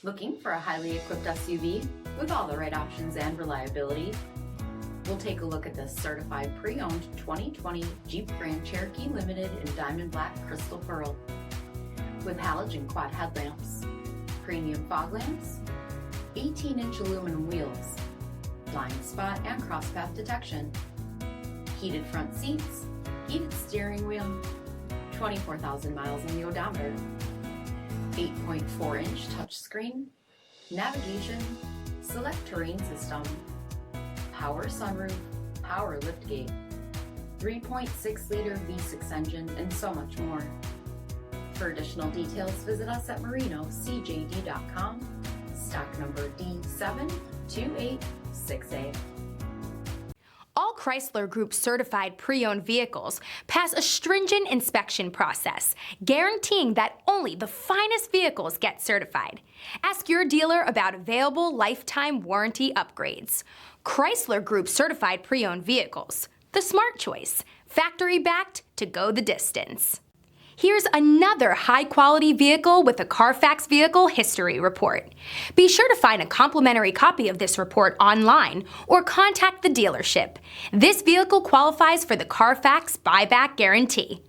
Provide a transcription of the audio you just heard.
Looking for a highly equipped SUV with all the right options and reliability? We'll take a look at this certified pre-owned 2020 Jeep Grand Cherokee Limited in diamond black crystal pearl. With halogen quad headlamps, premium fog lamps, 18-inch aluminum wheels, blind spot and crosspath detection, heated front seats, heated steering wheel, 24,000 miles on the odometer, 8.4-inch touchscreen, navigation, select terrain system, power sunroof, power liftgate, 3.6-liter V6 engine, and so much more. For additional details, visit us at marinocjd.com, stock number D7286A. All Chrysler Group certified pre-owned vehicles pass a stringent inspection process, guaranteeing that only the finest vehicles get certified. Ask your dealer about available lifetime warranty upgrades. Chrysler Group certified pre-owned vehicles, the smart choice, factory backed to go the distance. Here's another high-quality vehicle with a CARFAX Vehicle History Report. Be sure to find a complimentary copy of this report online or contact the dealership. This vehicle qualifies for the CARFAX Buyback Guarantee.